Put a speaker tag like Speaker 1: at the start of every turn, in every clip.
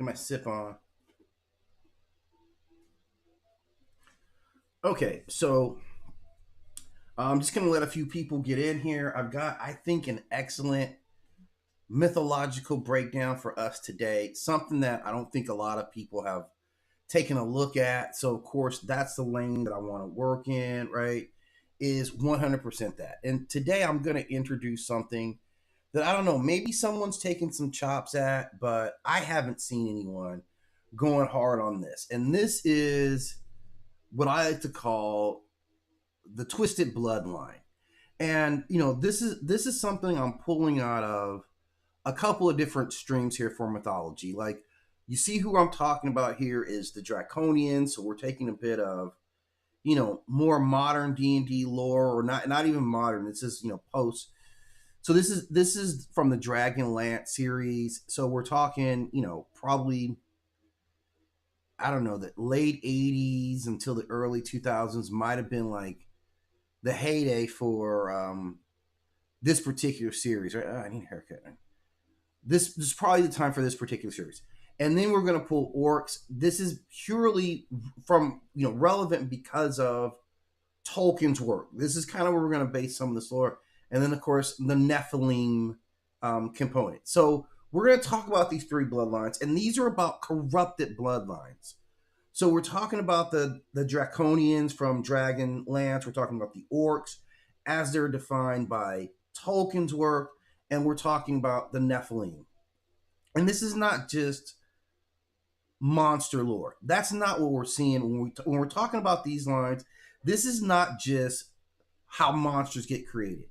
Speaker 1: Get my sip on. Okay, so I'm just gonna let a few people get in here. I've got, I think, an excellent mythological breakdown for us today. Something that I don't think a lot of people have taken a look at. So, of course, that's the lane that I want to work in. Right? Is 100% that. And today I'm gonna introduce something that I don't know. Maybe someone's taking some chops at, but I haven't seen anyone going hard on this. And this is what I like to call the twisted bloodline. And this is something I'm pulling out of a couple of different streams here for mythology. Like, you see who I'm talking about here is the Draconians. So we're taking a bit of more modern D&D lore, or not even modern. This is post. So this is from the Dragonlance series. So we're talking probably, I don't know, the late 80s until the early 2000s might have been like the heyday for this particular series. Right? I need a haircut. This is probably the time for this particular series. And then we're going to pull Orcs. This is purely from relevant because of Tolkien's work. This is kind of where we're going to base some of this lore. And then, of course, the Nephilim component. So we're going to talk about these three bloodlines, and these are about corrupted bloodlines. So we're talking about the Draconians from Dragonlance. We're talking about the Orcs as they're defined by Tolkien's work, and we're talking about the Nephilim. And this is not just monster lore. That's not what we're seeing when we're talking about these lines. This is not just how monsters get created.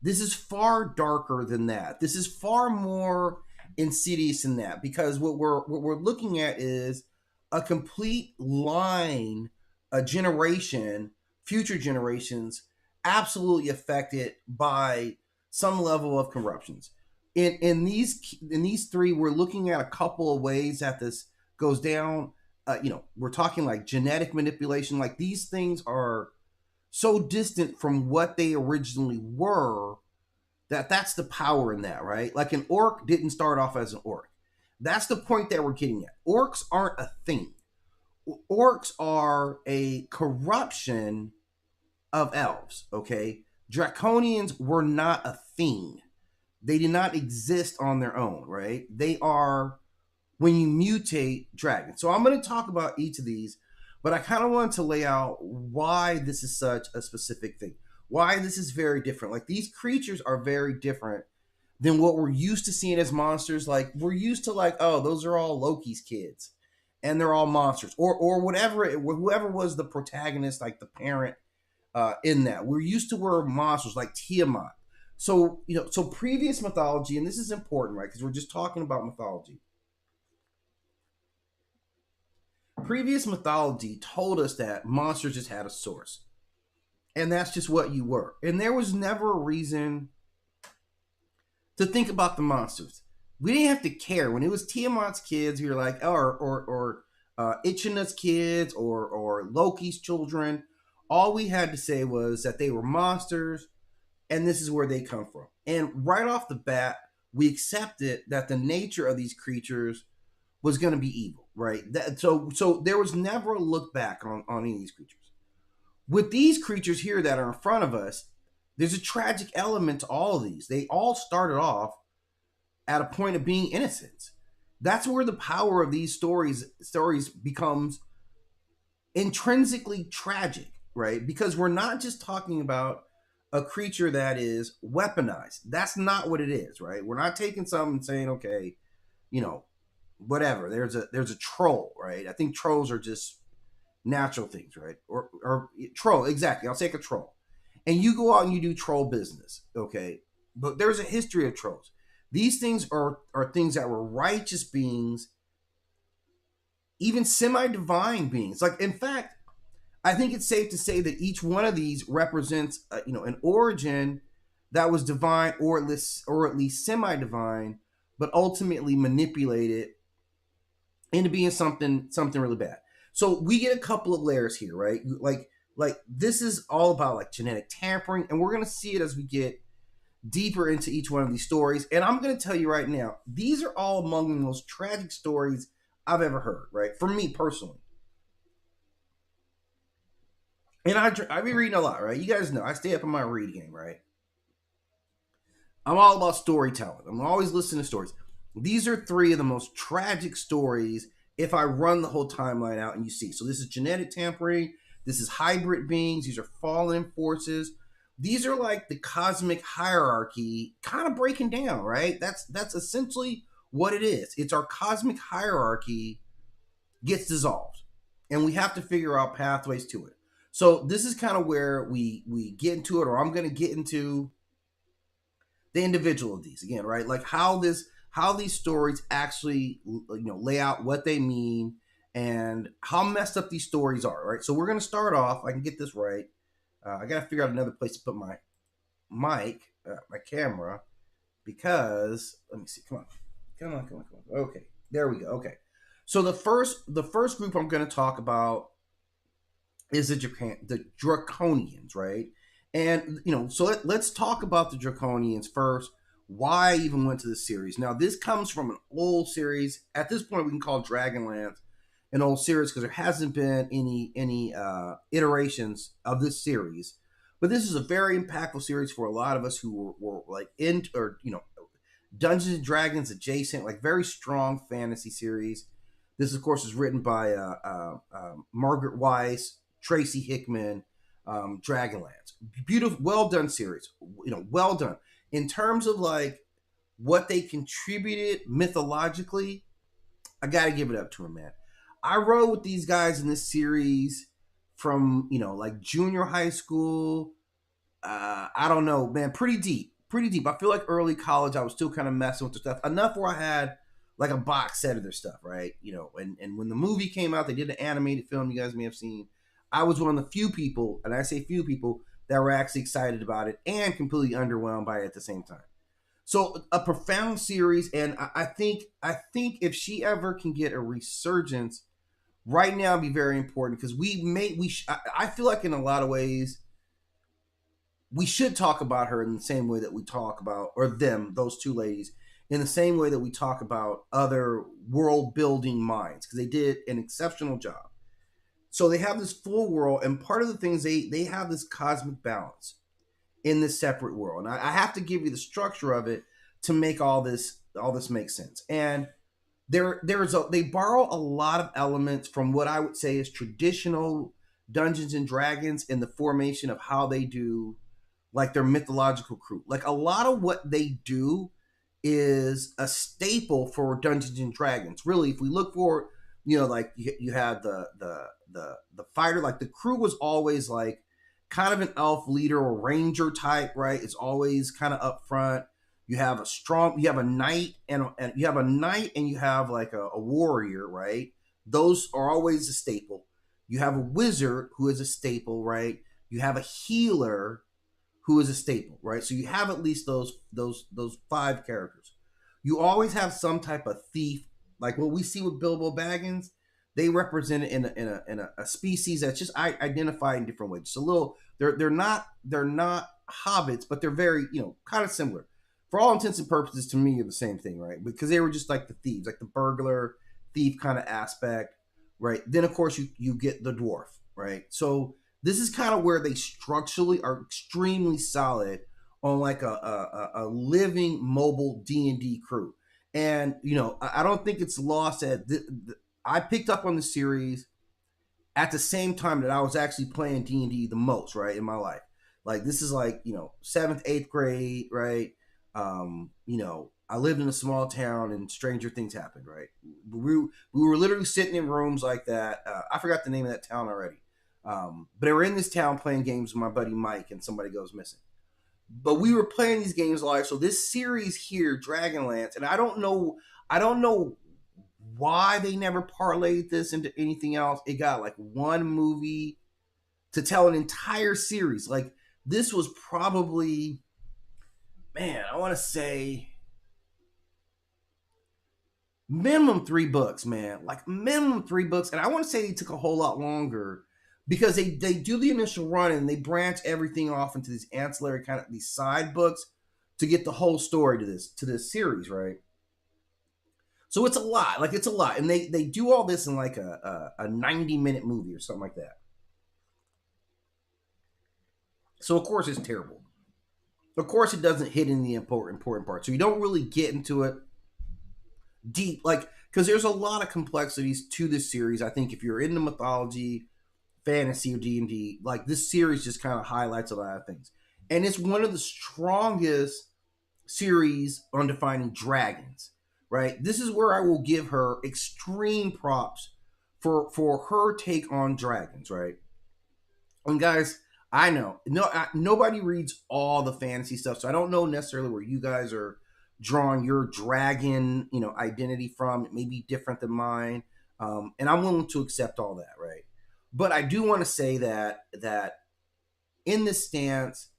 Speaker 1: This is far darker than that. This is far more insidious than that, because what we're looking at is a complete line, a generation, future generations, absolutely affected by some level of corruptions. In these three, we're looking at a couple of ways that this goes down. We're talking like genetic manipulation. Like, these things are so distant from what they originally were that's the power in that, right? Like, an orc didn't start off as an orc. That's the point that we're getting at. Orcs aren't a thing. Orcs are a corruption of elves, okay? Draconians were not a thing. They did not exist on their own, right? They are when you mutate dragons. So I'm going to talk about each of these, but I kind of wanted to lay out why this is such a specific thing. Why this is very different. Like, these creatures are very different than what we're used to seeing as monsters. Like, we're used to, like, oh, those are all Loki's kids and they're all monsters, or whatever, whoever was the protagonist, like the parent in that. We're used to were monsters like Tiamat. So, so previous mythology, and this is important, right? Because we're just talking about mythology. Previous mythology told us that monsters just had a source. And that's just what you were. And there was never a reason to think about the monsters. We didn't have to care. When it was Tiamat's kids, we were like, or Itchina's kids, or Loki's children. All we had to say was that they were monsters, and this is where they come from. And right off the bat, we accepted that the nature of these creatures was going to be evil, right? So there was never a look back on any of these creatures. With these creatures here that are in front of us, there's a tragic element to all of these. They all started off at a point of being innocent. That's where the power of these stories becomes intrinsically tragic, right? Because we're not just talking about a creature that is weaponized. That's not what it is, right? We're not taking something and saying, okay, whatever. There's a troll, right? I think trolls are just natural things, right? Or troll, exactly. I'll take a troll. And you go out and you do troll business, okay? But there's a history of trolls. These things are things that were righteous beings, even semi-divine beings. Like, in fact, I think it's safe to say that each one of these represents, an origin that was divine, or at least semi-divine, but ultimately manipulated into being something really bad. So we get a couple of layers here, right? Like this is all about like genetic tampering, and we're gonna see it as we get deeper into each one of these stories. And I'm gonna tell you right now, these are all among the most tragic stories I've ever heard, right? For me personally. And I be reading a lot, right? You guys know I stay up in my read game, right? I'm all about storytelling. I'm always listening to stories. These are three of the most tragic stories if I run the whole timeline out and you see. So this is genetic tampering. This is hybrid beings. These are fallen forces. These are like the cosmic hierarchy kind of breaking down, right? That's essentially what it is. It's our cosmic hierarchy gets dissolved. And we have to figure out pathways to it. So this is kind of where we get into it, or I'm going to get into the individual of these again, right? Like how these stories actually lay out what they mean and how messed up these stories are, right? So we're going to start off. I can get this right. I got to figure out another place to put my mic, my camera, because let me see. Come on. Okay, there we go. Okay, so the first group I'm going to talk about is the Draconians, right? And so let's talk about the Draconians first. Why I even went to this series? Now, this comes from an old series. At this point, we can call Dragonlance an old series because there hasn't been any iterations of this series. But this is a very impactful series for a lot of us who were like Dungeons and Dragons adjacent, like very strong fantasy series. This, of course, is written by Margaret Weiss, Tracy Hickman, Dragonlance. Beautiful, well done series. Well done in terms of like what they contributed mythologically. I got to give it up to them, man. I rode with these guys in this series from like junior high school. I don't know, man. Pretty deep. I feel like early college, I was still kind of messing with the stuff enough where I had like a box set of their stuff, right? And when the movie came out, they did an animated film you guys may have seen. I was one of the few people, and I say few people, that were actually excited about it and completely underwhelmed by it at the same time. So a profound series, and I think if she ever can get a resurgence, right now, it'd be very important because I feel like in a lot of ways we should talk about her in the same way that we talk about, or them, those two ladies, in the same way that we talk about other world building minds, because they did an exceptional job. So they have this full world, and part of the things they have this cosmic balance in this separate world. And I have to give you the structure of it to make all this make sense. And they borrow a lot of elements from what I would say is traditional Dungeons and Dragons in the formation of how they do like their mythological crew. Like a lot of what they do is a staple for Dungeons and Dragons. Really, if we look for, like you had the fighter, like the crew was always like kind of an elf leader or ranger type, right? It's always kind of up front. You have a knight and you have like a warrior, right? Those are always a staple. You have a wizard who is a staple, right? You have a healer who is a staple, right? So you have at least those five characters. You always have some type of thief, like what we see with Bilbo Baggins. They represent it in a species that's just identified in different ways. Just a little, they're not hobbits, but they're very kind of similar. For all intents and purposes, to me, are the same thing, right? Because they were just like the thieves, like the burglar thief kind of aspect, right? Then of course you get the dwarf, right? So this is kind of where they structurally are extremely solid on like a living mobile D&D crew. And I don't think it's lost that I picked up on the series at the same time that I was actually playing D&D the most, right, in my life. Like this is like 7th, 8th grade, right? I lived in a small town and stranger things happened, right? We were literally sitting in rooms like that. I forgot the name of that town already. But they were in this town playing games with my buddy Mike, and somebody goes missing. But we were playing these games live. So this series here, Dragonlance, and I don't know why they never parlayed this into anything else. It got like one movie to tell an entire series. Like this was probably, man, I want to say minimum 3 books, man. Like minimum 3 books. And I want to say they took a whole lot longer because they do the initial run and they branch everything off into these ancillary kind of these side books to get the whole story to this series, right? So it's a lot. Like it's a lot, and they do all this in like a 90-minute movie or something like that. So of course it's terrible. Of course it doesn't hit in the important part. So you don't really get into it deep, like because there's a lot of complexities to this series. I think if you're into mythology, fantasy, or D&D, like this series just kind of highlights a lot of things, and it's one of the strongest series on defining dragons. Right, this is where I will give her extreme props for her take on dragons. Right, and guys, I know nobody reads all the fantasy stuff, so I don't know necessarily where you guys are drawing your dragon, identity from. It may be different than mine, and I'm willing to accept all that, right? But I do want to say that in this stance,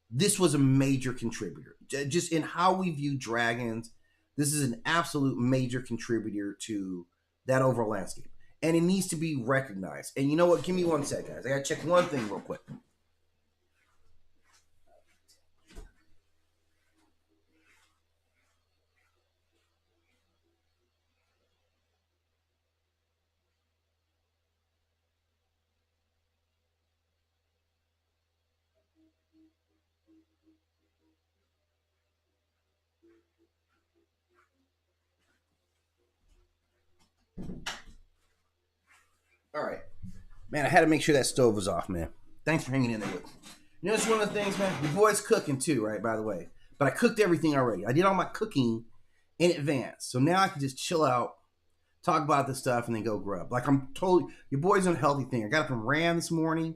Speaker 1: this was a major contributor, just in how we view dragons. This is an absolute major contributor to that overall landscape, and it needs to be recognized. And you know what? Give me 1 sec, guys. I gotta check one thing real quick. All right, man. I had to make sure that stove was off, man. Thanks for hanging in there with me. It's one of the things, man. Your boy's cooking too, right? By the way, but I cooked everything already. I did all my cooking in advance, so now I can just chill out, talk about this stuff, and then go grub. Like I'm totally your boy's on a healthy thing. I got up and ran this morning,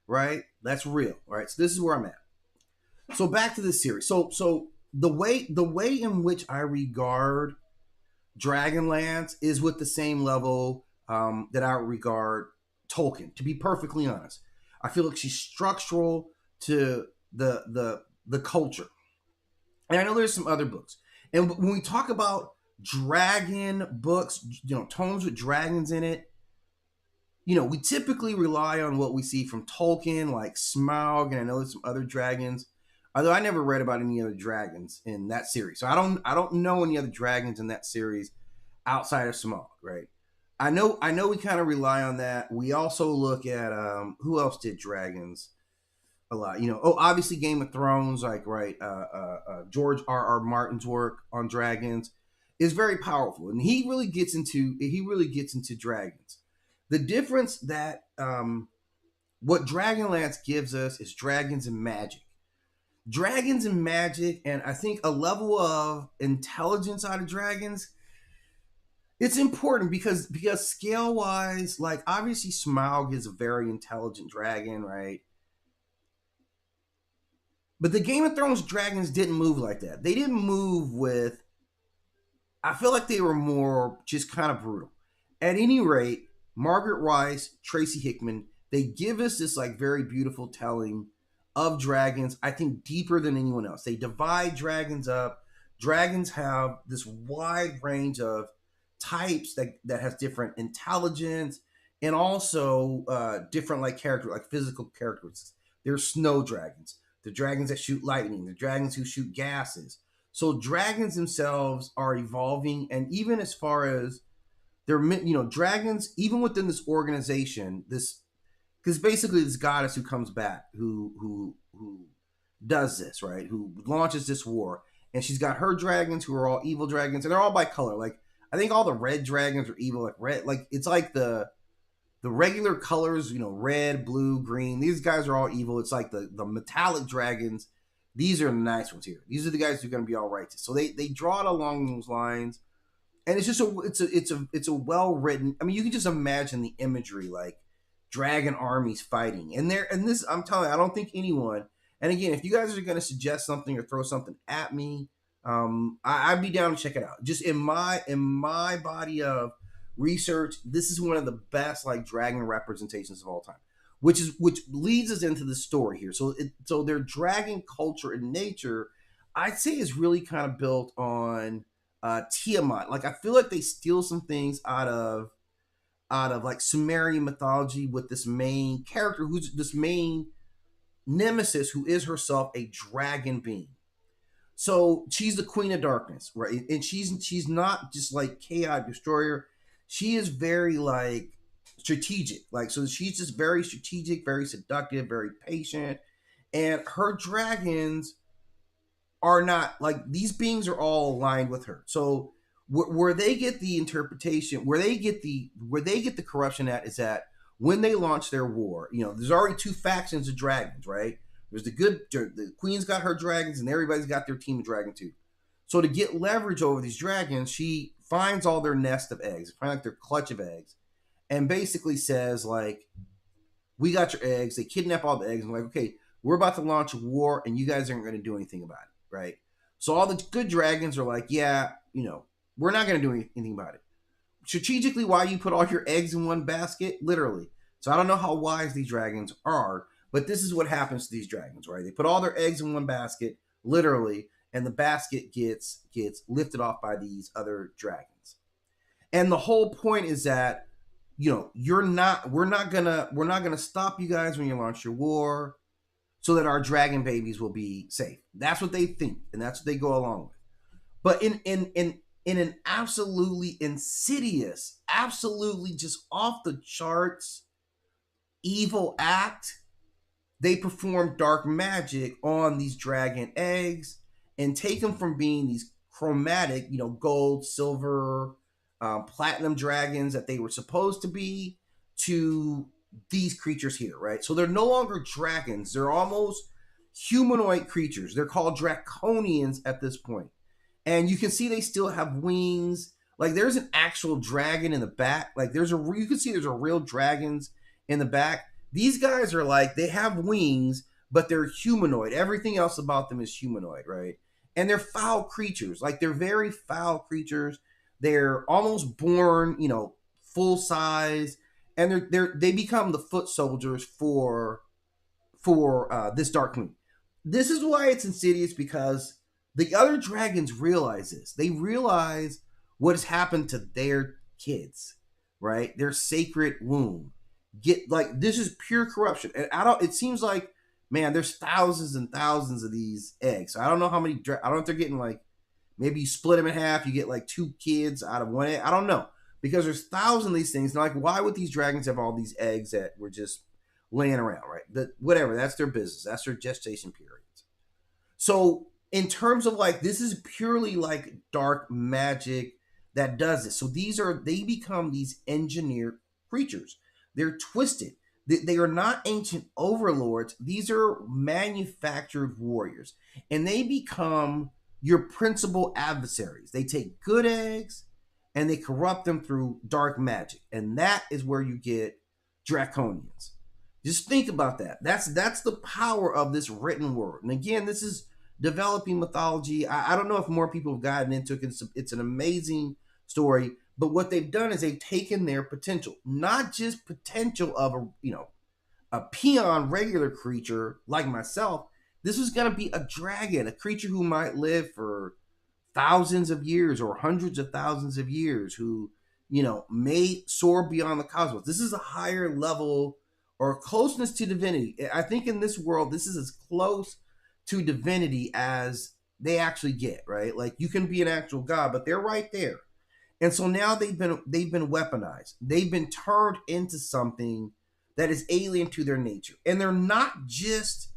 Speaker 1: right? That's real, right? So this is where I'm at. So back to this series. So the way in which I regard Dragonlance is with the same level that I regard Tolkien. To be perfectly honest, I feel like she's structural to the culture, and I know there's some other books. And when we talk about dragon books, tomes with dragons in it, we typically rely on what we see from Tolkien, like Smaug, and I know there's some other dragons. Although I never read about any other dragons in that series, so I don't know any other dragons in that series outside of Smaug, right? I know we kind of rely on that. We also look at who else did dragons a lot. Obviously Game of Thrones, like right, George R. Martin's work on dragons is very powerful, and he really gets into dragons. The difference that what Dragonlance gives us is dragons and magic. Dragons and magic, and I think a level of intelligence out of dragons. It's important because scale wise, like obviously Smaug is a very intelligent dragon, right? But the Game of Thrones dragons didn't move like that. They didn't move with. I feel like they were more just kind of brutal. At any rate, Margaret Rice, Tracy Hickman, they give us this like very beautiful telling of dragons, I think deeper than anyone else. They divide dragons up. Dragons have this wide range of types that has different intelligence and also different like character, like physical characteristics. There's snow dragons, the dragons that shoot lightning, the dragons who shoot gases. So dragons themselves are evolving, and even as far as they're, dragons, even within this organization, this because basically this goddess who comes back, who does this, right? Who launches this war, and she's got her dragons who are all evil dragons, and they're all by color. Like I think all the red dragons are evil, like red, like it's like the regular colors, red, blue, green. These guys are all evil. It's like the metallic dragons. These are the nice ones here. These are the guys who are going to be all righteous. So they draw it along those lines, and it's just it's a well written. I mean, you can just imagine the imagery, like dragon armies fighting, and this. I'm telling you, I don't think anyone. And again, if you guys are going to suggest something or throw something at me, I'd be down to check it out. Just in my body of research, this is one of the best like dragon representations of all time, which leads us into the story here. So their dragon culture and nature, I'd say, is really kind of built on Tiamat. Like I feel like they steal some things out of like Sumerian mythology with this main character who's this main nemesis who is herself a dragon being. So she's the queen of darkness, right? And she's not just like chaotic destroyer. She is very like strategic. Like, so she's just very strategic, very seductive, very patient. And her dragons are not like, these beings are all aligned with her. So where they get the interpretation, where they get the corruption at is that when they launch their war, there's already two factions of dragons, right? There's the queen's got her dragons, and everybody's got their team of dragon too. So to get leverage over these dragons, she finds all their nest of eggs, find like their clutch of eggs, and basically says like, "We got your eggs." They kidnap all the eggs and like, "Okay, we're about to launch a war, and you guys aren't going to do anything about it, right?" So all the good dragons are like, "Yeah, we're not going to do anything about it." Strategically, why you put all your eggs in one basket? Literally. So I don't know how wise these dragons are, but this is what happens to these dragons, right? They put all their eggs in one basket, literally, and the basket gets lifted off by these other dragons. And the whole point is that we're not gonna stop you guys when you launch your war, so that our dragon babies will be safe. That's what they think, and that's what they go along with. But in an absolutely insidious, absolutely just off the charts evil act, they perform dark magic on these dragon eggs and take them from being these chromatic, gold, silver, platinum dragons that they were supposed to be, to these creatures here, right? So they're no longer dragons. They're almost humanoid creatures. They're called Draconians at this point. And you can see they still have wings. Like, there's an actual dragon in the back. Like, you can see there's a real dragons in the back. These guys are like, they have wings, but they're humanoid. Everything else about them is humanoid, right? And they're foul creatures. Like, they're very foul creatures. They're almost born, full size, and they become the foot soldiers for this Dark Queen. This is why it's insidious, because the other dragons realize this. They realize what has happened to their kids, right? Their sacred womb. This is pure corruption. And it seems like, man, there's thousands and thousands of these eggs. So I don't know how many, I don't know if they're getting like, maybe you split them in half, you get like 2 kids out of 1 egg. I don't know. Because there's thousands of these things. And like, why would these dragons have all these eggs that were just laying around, right? Whatever, that's their business. That's their gestation periods. So in terms of like, this is purely like dark magic that does this. So they become these engineered creatures. They're twisted. They are not ancient overlords. These are manufactured warriors. And they become your principal adversaries. They take good eggs and they corrupt them through dark magic. And that is where you get Draconians. Just think about that. That's the power of this written word. And again, this is developing mythology. I don't know if more people have gotten into it. It's an amazing story. But what they've done is they've taken their potential, not just potential of a peon regular creature like myself. This is going to be a dragon, a creature who might live for thousands of years or hundreds of thousands of years, who may soar beyond the cosmos. This is a higher level or closeness to divinity. I think in this world, this is as close to divinity as they actually get, right? Like, you can be an actual god, but they're right there. And so now they've been weaponized. They've been turned into something that is alien to their nature. And they're not just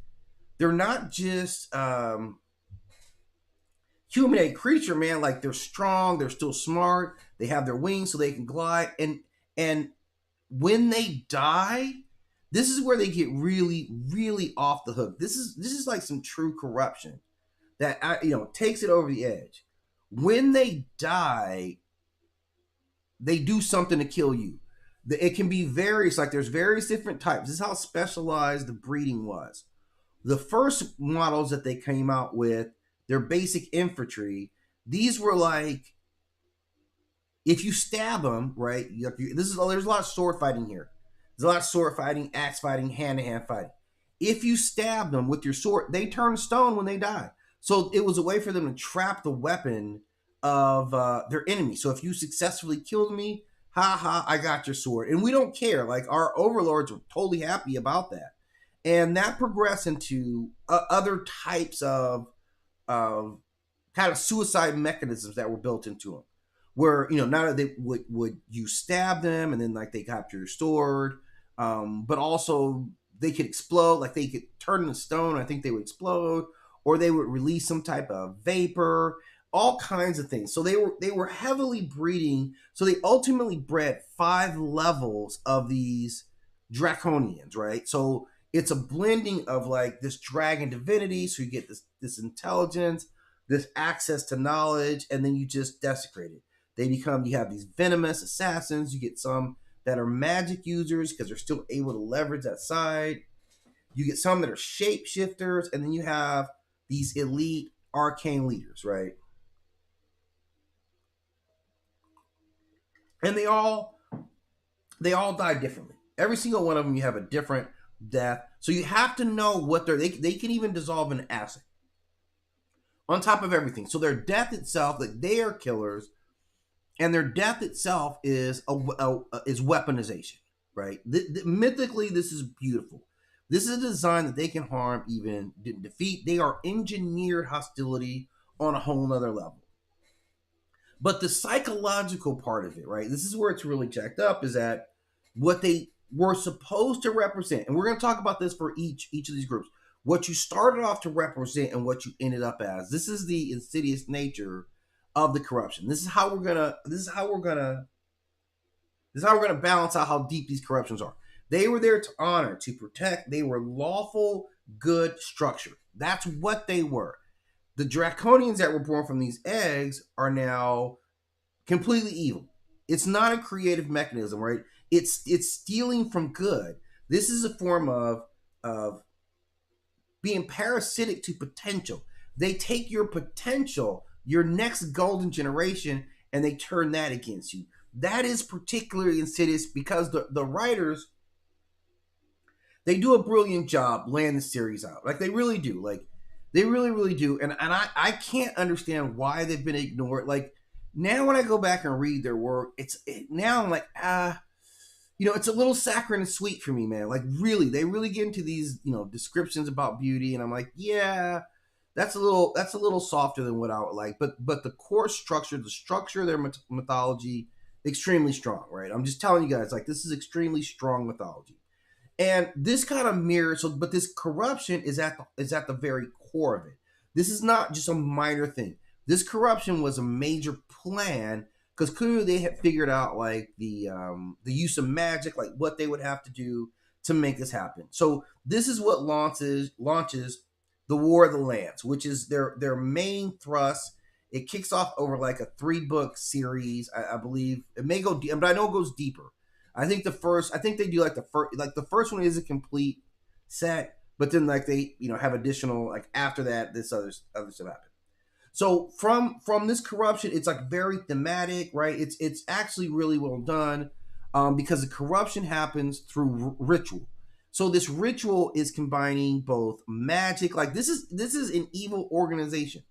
Speaker 1: humanoid creature, man. Like, they're strong, they're still smart, they have their wings so they can glide. And when they die, this is where they get really, really off the hook. This is like some true corruption that takes it over the edge. When they die, they do something to kill you. It can be various, like there's various different types. This is how specialized the breeding was. The first models that they came out with, their basic infantry, these were like, if you stab them, right? There's a lot of sword fighting here. There's a lot of sword fighting, axe fighting, hand-to-hand fighting. If you stab them with your sword, they turn stone when they die. So it was a way for them to trap the weapon of their enemy. So if you successfully killed me, I got your sword. And we don't care. Like, our overlords were totally happy about that. And that progressed into other types of had a suicide mechanisms that were built into them, where not that they would you stab them and then like they got restored, but also they could explode, like they could turn into stone. I think they would explode, or they would release some type of vapor, all kinds of things. So they were heavily breeding. So they ultimately bred 5 levels of these Draconians, right? So it's a blending of like this dragon divinity. So you get this intelligence, this access to knowledge, and then you just desecrate it. You have these venomous assassins. You get some that are magic users because they're still able to leverage that side. You get some that are shapeshifters, and then you have these elite arcane leaders, right? And they all die differently. Every single one of them, you have a different death. So you have to know what they can even dissolve in acid. On top of everything. So their death itself, like they are killers, and their death itself is is weaponization, right? Mythically, this is beautiful. This is a design that they can harm, even defeat. They are engineered hostility on a whole nother level. But the psychological part of it, right? This is where it's really jacked up, is that what they were supposed to represent, and we're going to talk about this for each of these groups. What you started off to represent and what you ended up as. This is the insidious nature of the corruption. This is how we're gonna balance out how deep these corruptions are. They were there to honor, to protect. They were lawful, good structure. That's what they were. The Draconians that were born from these eggs are now completely evil. It's not a creative mechanism, right? It's stealing from good. This is a form of being parasitic to potential. They take your potential, your next golden generation, and they turn that against you. That is particularly insidious because the writers, they do a brilliant job laying the series out. Like they really do. Like they really, really do. And I can't understand why they've been ignored. Like now when I go back and read their work, now I'm like, it's a little saccharine and sweet for me, man. Like really, they really get into these, descriptions about beauty, and I'm like, yeah, that's a little softer than what I would like. But the core structure, the structure of their mythology, extremely strong, right? I'm just telling you guys, like this is extremely strong mythology, and this kind of mirrors. So, but this corruption is at the very core of it. This is not just a minor thing. This corruption was a major plan. Because clearly they had figured out like the use of magic, like what they would have to do to make this happen. So this is what launches the War of the Lands, which is their main thrust. It kicks off over like a 3-book series, I believe. It may go deep, but I know it goes deeper. I think they do like the first one is a complete set, but then like they have additional, like after that this other stuff happens. So from this corruption, it's like very thematic, right? It's actually really well done, because the corruption happens through ritual. So this ritual is combining both magic, like this is an evil organization.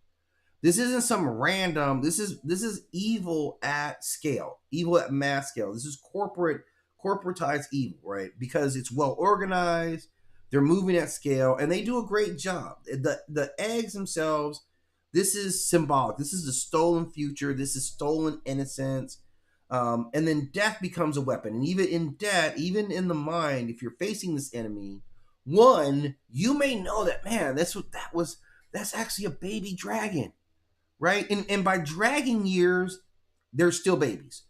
Speaker 1: This isn't some random. This is evil at scale, evil at mass scale. This is corporatized evil, right? Because it's well organized. They're moving at scale, and they do a great job. The eggs themselves. This is symbolic. This is the stolen future. This is stolen innocence. And then death becomes a weapon. And even in death, even in the mind, if you're facing this enemy, one, you may know that, man, that's actually a baby dragon, right? And by dragon years, they're still babies.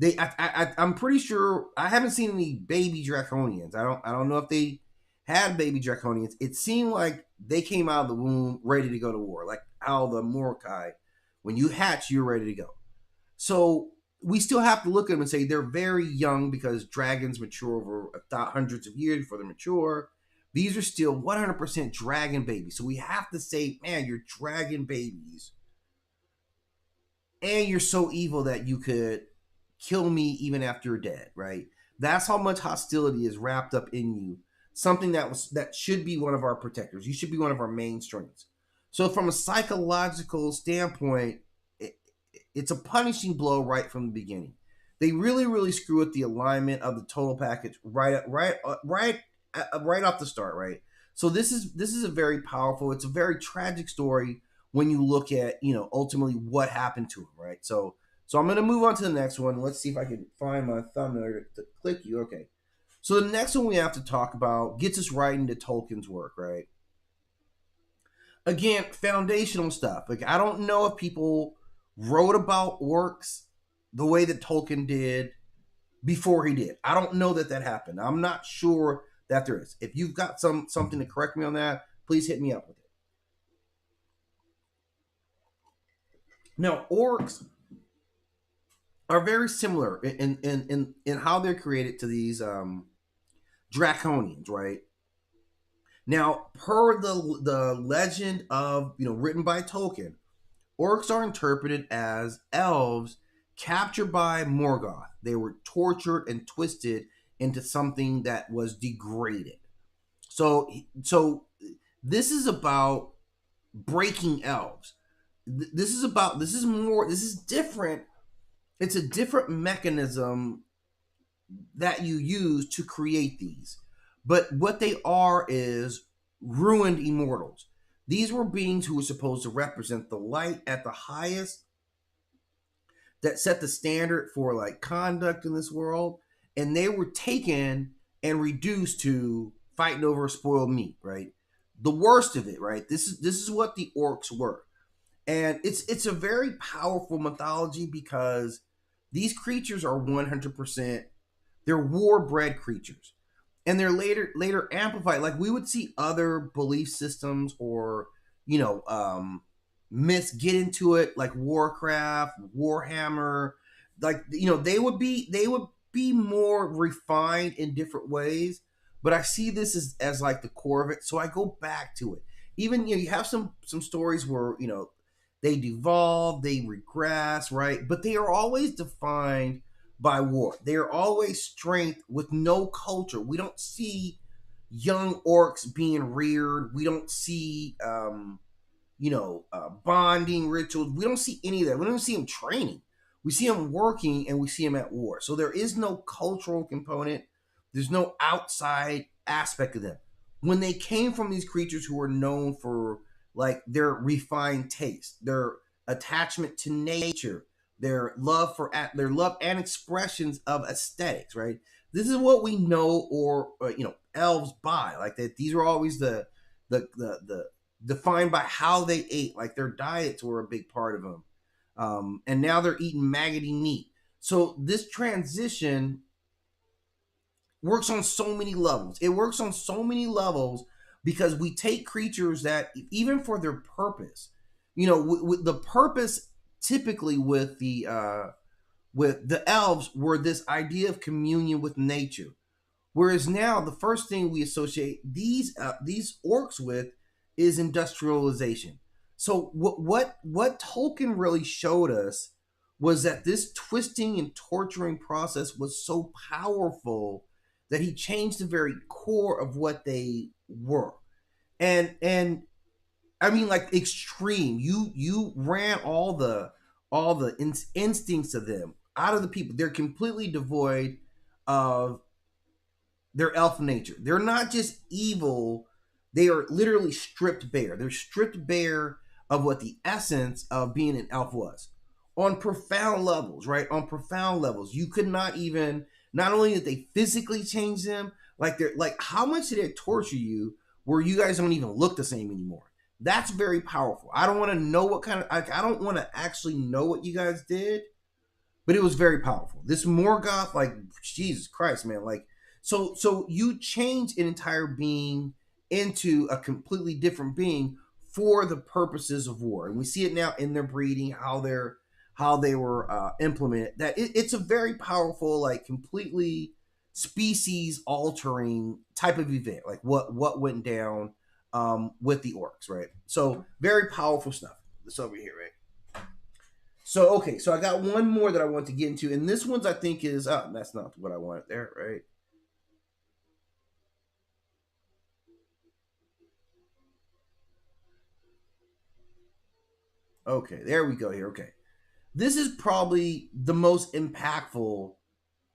Speaker 1: I'm pretty sure I haven't seen any baby Draconians. I don't know if they had baby Draconians. It seemed like they came out of the womb ready to go to war, like how the Mordecai, when you hatch, you're ready to go. So we still have to look at them and say they're very young because dragons mature over hundreds of years before they mature. These are still 100% dragon babies. So we have to say, man, you're dragon babies. And you're so evil that you could kill me even after you're dead, right? That's how much hostility is wrapped up in you. Something that should be one of our protectors. You should be one of our main strengths. So from a psychological standpoint, it's a punishing blow right from the beginning. They really, really screw with the alignment of the total package right off the start, right? So this is a very powerful, it's a very tragic story when you look at, ultimately what happened to him, right? So I'm going to move on to the next one. Let's see if I can find my thumbnail to click you. Okay. So the next one we have to talk about gets us right into Tolkien's work, right? Again, foundational stuff. Like, I don't know if people wrote about orcs the way that Tolkien did before he did. I don't know that happened. I'm not sure that there is. If you've got something to correct me on that, please hit me up with it. Now, orcs are very similar in how they're created to these Draconians, right? Now, per the legend of, written by Tolkien, orcs are interpreted as elves captured by Morgoth. They were tortured and twisted into something that was degraded. So this is about breaking elves. This is different. It's a different mechanism that you use to create these. But what they are is ruined immortals. These were beings who were supposed to represent the light at the highest, that set the standard for like conduct in this world, and they were taken and reduced to fighting over spoiled meat, right? The worst of it, right? This is what the orcs were. And it's a very powerful mythology because these creatures are 100%, they're war-bred creatures. And they're later amplified. Like, we would see other belief systems or, myths get into it, like Warcraft, Warhammer. Like, they would be more refined in different ways. But I see this as like the core of it. So I go back to it. Even, you have some stories where, they devolve, they regress, right? But they are always defined by war. They are always strength with no culture. We don't see young orcs being reared. We don't see, bonding rituals. We don't see any of that. We don't see them training. We see them working and we see them at war. So there is no cultural component. There's no outside aspect of them. When they came from these creatures who were known for like their refined taste, their attachment to nature, their love and expressions of aesthetics, right? This is what we know, or elves by, like that. These are always the defined by how they ate, like their diets were a big part of them. And now they're eating maggoty meat. So this transition works on so many levels. It works on so many levels because we take creatures that, even for their purpose, with the purpose typically with the elves were this idea of communion with nature, whereas now the first thing we associate these orcs with is industrialization. So what Tolkien really showed us was that this twisting and torturing process was so powerful that he changed the very core of what they were. And I mean, like, extreme. You ran all the instincts of them out of the people. They're completely devoid of their elf nature. They're not just evil. They are literally stripped bare. They're stripped bare of what the essence of being an elf was. On profound levels, right? On profound levels. You could not even, not only did they physically change them, like they're like, how much did it torture you where you guys don't even look the same anymore? That's very powerful. I don't want to know what kind of, I don't want to actually know what you guys did, but it was very powerful. This Morgoth, like, Jesus Christ, man. Like, so you change an entire being into a completely different being for the purposes of war. And we see it now in their breeding, how they were implemented. That it's a very powerful, like, completely species altering type of event. Like what went down with the orcs, right? So very powerful stuff. This over here, right? So okay, so I got one more that I want to get into, and this one's I think is that's not what I wanted there, right? Okay, there we go here. Okay. This is probably the most impactful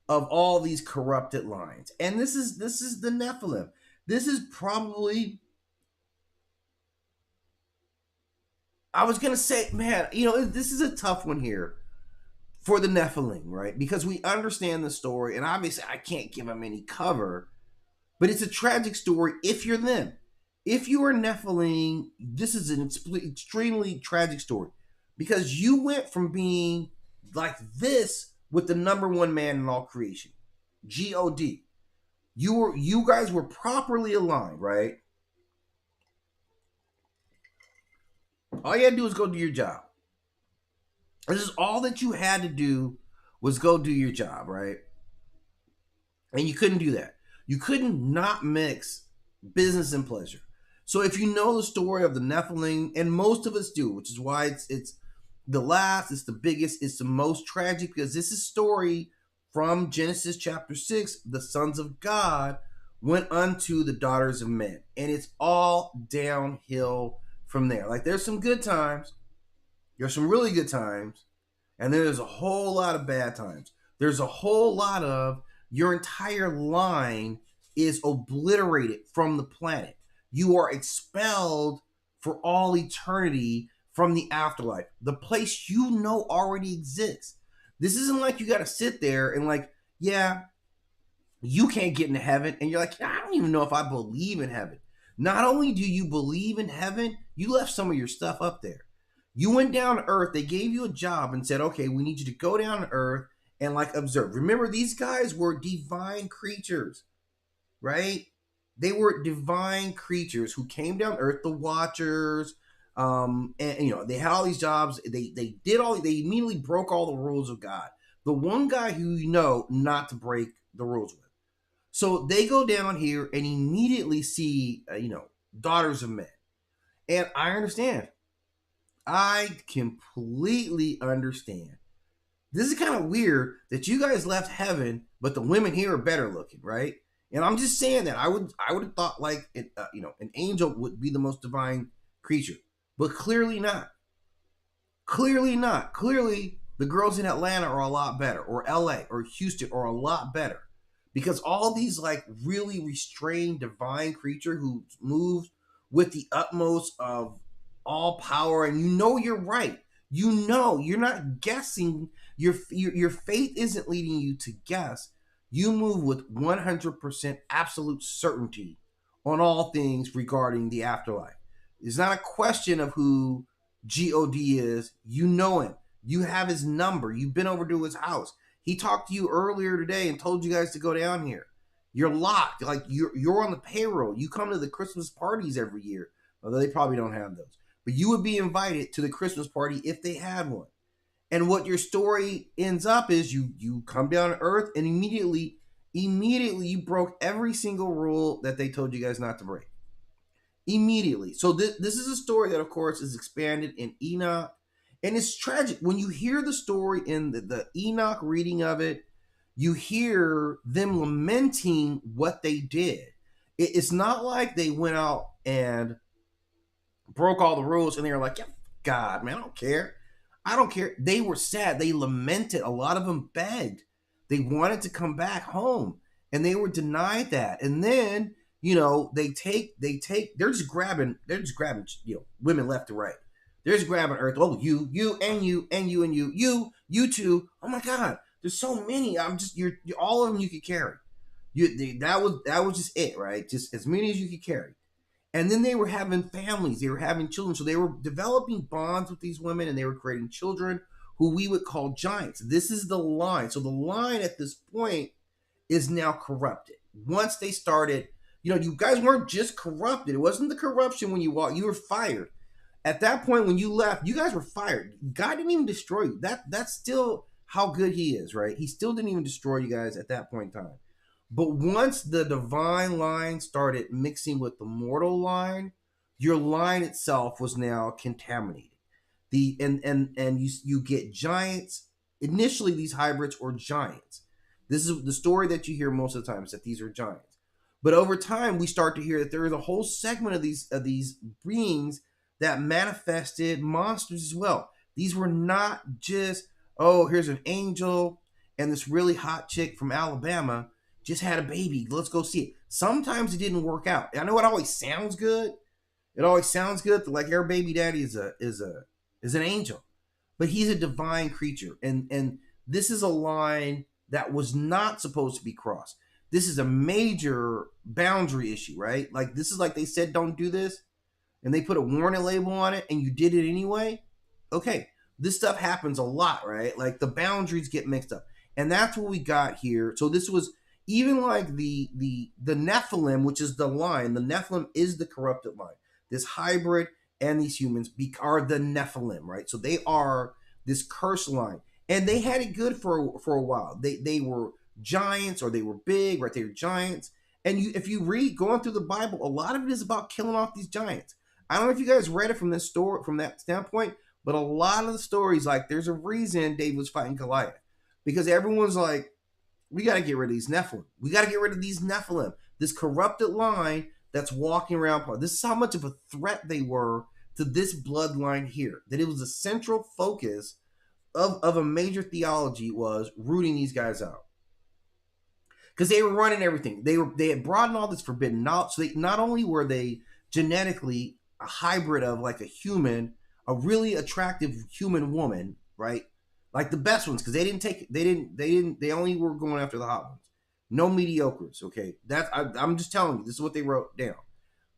Speaker 1: of all these corrupted lines. And this is the Nephilim. This is probably I was gonna say, man, this is a tough one here for the Nephilim, right? Because we understand the story, and obviously I can't give them any cover, but it's a tragic story if you're them. If you are Nephilim, this is an extremely tragic story because you went from being like this with the number one man in all creation, God. You guys were properly aligned, right? All you had to do was go do your job. This is all that you had to do was go do your job, right? And you couldn't do that. You couldn't not mix business and pleasure. So if you know the story of the Nephilim, and most of us do, which is why it's the last, it's the biggest, it's the most tragic, because this is a story from Genesis chapter 6. The sons of God went unto the daughters of men, and it's all downhill from there. Like, there's some good times, there's some really good times, and there's a whole lot of bad times. There's a whole lot of your entire line is obliterated from the planet. You are expelled for all eternity from the afterlife. The place already exists. This isn't like you got to sit there and like, yeah, you can't get into heaven. And you're like, I don't even know if I believe in heaven. Not only do you believe in heaven, you left some of your stuff up there. You went down to earth. They gave you a job and said, okay, we need you to go down to earth and like observe. Remember, these guys were divine creatures, right? They were divine creatures who came down to earth, the Watchers, and they had all these jobs. They immediately broke all the rules of God. The one guy who not to break the rules with. So they go down here and immediately see, daughters of men. And I understand. I completely understand. This is kind of weird that you guys left heaven, but the women here are better looking, right? And I'm just saying that I would have thought like an angel would be the most divine creature, but clearly not. Clearly not. Clearly, the girls in Atlanta are a lot better, or LA or Houston are a lot better, because all these like really restrained divine creature who moves with the utmost of all power, and you're right. You're not guessing. Your faith isn't leading you to guess. You move with 100% absolute certainty on all things regarding the afterlife. It's not a question of who God is. You know him. You have his number. You've been over to his house. He talked to you earlier today and told you guys to go down here. You're locked. Like you're on the payroll. You come to the Christmas parties every year, although they probably don't have those. But you would be invited to the Christmas party if they had one. And what your story ends up is you come down to earth and immediately you broke every single rule that they told you guys not to break. Immediately. So this is a story that, of course, is expanded in Enoch. And it's tragic. When you hear the story in the Enoch reading of it, you hear them lamenting what they did. It's not like they went out and broke all the rules and they were like, yeah, God, man, I don't care. I don't care. They were sad. They lamented. A lot of them begged. They wanted to come back home and they were denied that. And then, they're just grabbing, women left and right. They're just grabbing earth. Oh, you, and you, and you, and you too. Oh my God. There's so many. You're all of them you could carry. That was just it, right? Just as many as you could carry. And then they were having families, they were having children. So they were developing bonds with these women and they were creating children who we would call giants. This is the line. So the line at this point is now corrupted. Once they started, you guys weren't just corrupted. It wasn't the corruption when you walked, you were fired. At that point, when you left, you guys were fired. God didn't even destroy you. That's still how good he is, right? He still didn't even destroy you guys at that point in time. But once the divine line started mixing with the mortal line, your line itself was now contaminated. You get giants. Initially, these hybrids are giants. This is the story that you hear most of the time, is that these are giants. But over time, we start to hear that there is a whole segment of these beings that manifested monsters as well. These were not just, oh, here's an angel and this really hot chick from Alabama just had a baby. Let's go see it. Sometimes it didn't work out. I know it always sounds good. It always sounds good, like our baby daddy is an angel, but he's a divine creature, and this is a line that was not supposed to be crossed. This is a major boundary issue, right? Like this is like they said don't do this, and they put a warning label on it, and you did it anyway. Okay, this stuff happens a lot, right? Like the boundaries get mixed up, and that's what we got here. So this was even like the Nephilim, which is the line. The Nephilim is the corrupted line. This hybrid and these humans are the Nephilim, right? So they are this cursed line, and they had it good for a while. They were giants, or they were big, right? They were giants, and if you read going through the Bible, a lot of it is about killing off these giants. I don't know if you guys read it from this story from that standpoint, but a lot of the stories, like there's a reason David was fighting Goliath, because everyone's like, we got to get rid of these Nephilim. We got to get rid of these Nephilim, this corrupted line that's walking around. This is how much of a threat they were to this bloodline here, that it was a central focus of a major theology was rooting these guys out. Because they were running everything. They had brought in all this forbidden knowledge. So not only were they genetically a hybrid of like a human, a really attractive human woman, right? Like the best ones, because they only were going after the hot ones. No mediocres, okay? I'm just telling you, this is what they wrote down.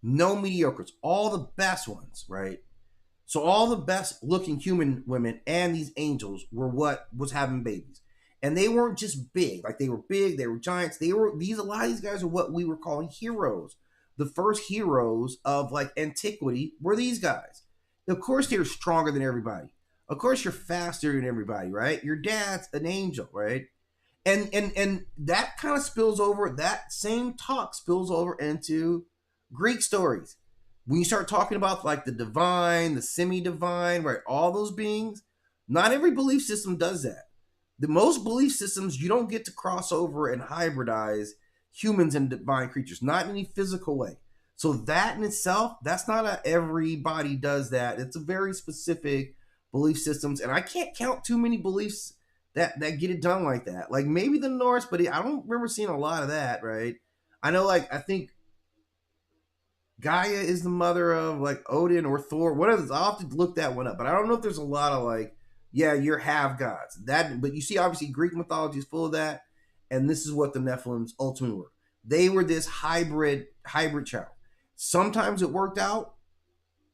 Speaker 1: No mediocres, all the best ones, right? So all the best looking human women and these angels were what was having babies. And they weren't just big, like they were big, they were giants. A lot of these guys are what we were calling heroes. The first heroes of like antiquity were these guys. Of course, they're stronger than everybody. Of course, you're faster than everybody, right? Your dad's an angel, right? And that kind of spills over. That same talk spills over into Greek stories. When you start talking about like the divine, the semi-divine, right? All those beings. Not every belief system does that. The most belief systems, you don't get to cross over and hybridize humans and divine creatures, not in any physical way. So that in itself, that's not everybody does that. It's a very specific belief systems, and I can't count too many beliefs that get it done like that. Like maybe the Norse, but I don't remember seeing a lot of that, right? I know, like I think Gaia is the mother of like Odin or Thor. Whatever. I'll have to look that one up, but I don't know if there's a lot of like, yeah, you're half gods. But you see, obviously, Greek mythology is full of that, and this is what the Nephilims ultimately were. They were this hybrid child. Sometimes it worked out,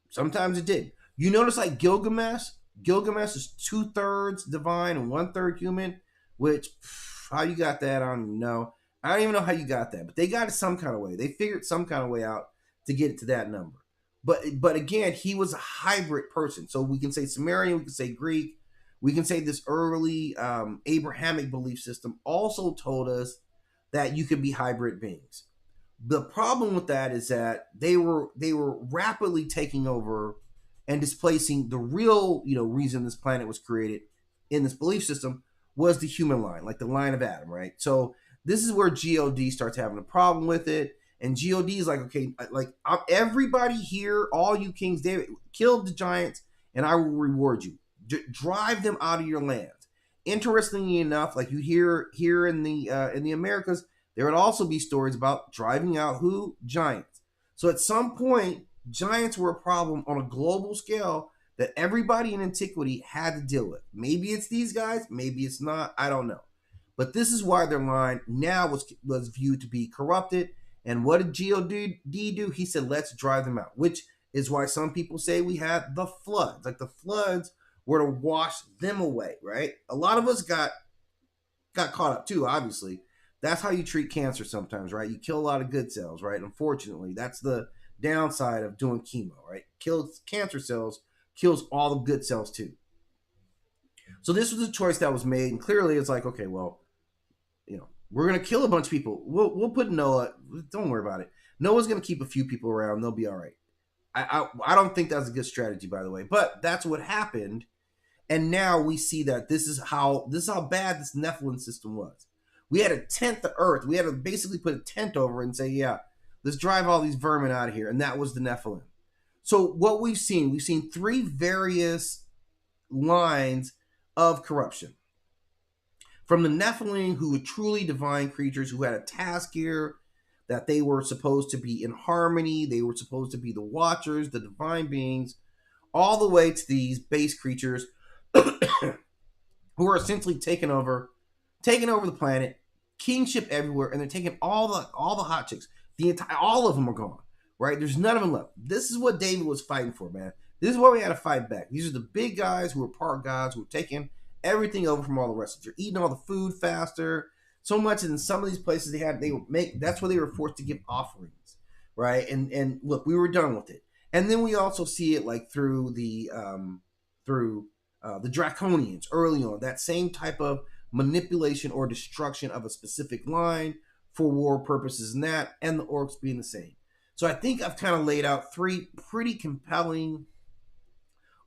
Speaker 1: sometimes it didn't. You notice like Gilgamesh is 2/3 divine and 1/3 human, which how you got that, I don't even know. I don't even know how you got that, but they got it some kind of way. They figured some kind of way out to get it to that number. But again, he was a hybrid person. So we can say Sumerian, we can say Greek, we can say this early Abrahamic belief system also told us that you could be hybrid beings. The problem with that is that they were rapidly taking over and displacing the real, reason this planet was created in this belief system was the human line, like the line of Adam, right? So this is where God starts having a problem with it. And God is like, okay, like everybody here, all you kings, David, killed the giants, and I will reward you. Drive them out of your lands. Interestingly enough, like you hear here in the Americas, there would also be stories about driving out who? Giants. So at some point, giants were a problem on a global scale that everybody in antiquity had to deal with. Maybe it's these guys, maybe it's not, I don't know. But this is why their line now was viewed to be corrupted. And what did God do? He said, let's drive them out, which is why some people say we had the floods. Like the floods were to wash them away, right? A lot of us got caught up too, obviously. That's how you treat cancer sometimes, right? You kill a lot of good cells, right? Unfortunately, that's the downside of doing chemo, right? Kills cancer cells, kills all the good cells too. So this was a choice that was made, and clearly it's like, okay, well, we're gonna kill a bunch of people. We'll put Noah. Don't worry about it. Noah's gonna keep a few people around. They'll be all right. I don't think that's a good strategy, by the way, but that's what happened. And now we see that this is how bad this Nephilim system was. We had a tent the earth. We had to basically put a tent over and say, yeah, let's drive all these vermin out of here. And that was the Nephilim. So what we've seen three various lines of corruption. From the Nephilim, who were truly divine creatures who had a task here, that they were supposed to be in harmony. They were supposed to be the watchers, the divine beings, all the way to these base creatures who are essentially taking over the planet, kingship everywhere, and they're taking all the hot chicks. All of them are gone. Right? There's none of them left. This is what David was fighting for, man. This is why we had to fight back. These are the big guys who are part gods who are taking everything over from all the rest of you. They're eating all the food faster. So much in some of these places that's where they were forced to give offerings, right? And look, we were done with it. And then we also see it like through the Draconians early on. That same type of manipulation or destruction of a specific line for war purposes, and the Orcs being the same. So I think I've kind of laid out 3 pretty compelling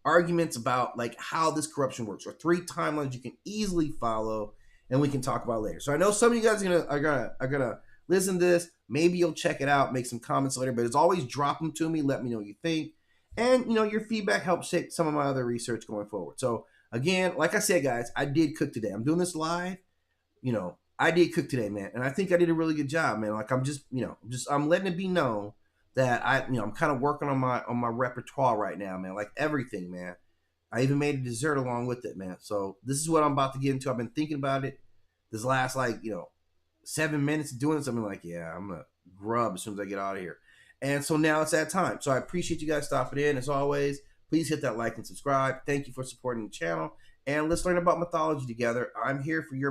Speaker 1: arguments about like how this corruption works, or 3 timelines you can easily follow, and we can talk about later. So I know some of you guys are gonna listen to this. Maybe you'll check it out, make some comments later. But as always, drop them to me. Let me know what you think, and your feedback helps shape some of my other research going forward. So again, like I said, guys, I did cook today. I'm doing this live. I did cook today, man, and I think I did a really good job, man. Like I'm I'm letting it be known that I'm kind of working on my repertoire right now, man. Like everything, man. I even made a dessert along with it, man. So this is what I'm about to get into. I've been thinking about it this last 7 minutes of doing something. Like, yeah, I'm gonna grub as soon as I get out of here. And so now it's that time. So I appreciate you guys stopping in. As always, please hit that like and subscribe. Thank you for supporting the channel, and let's learn about mythology together. I'm here for your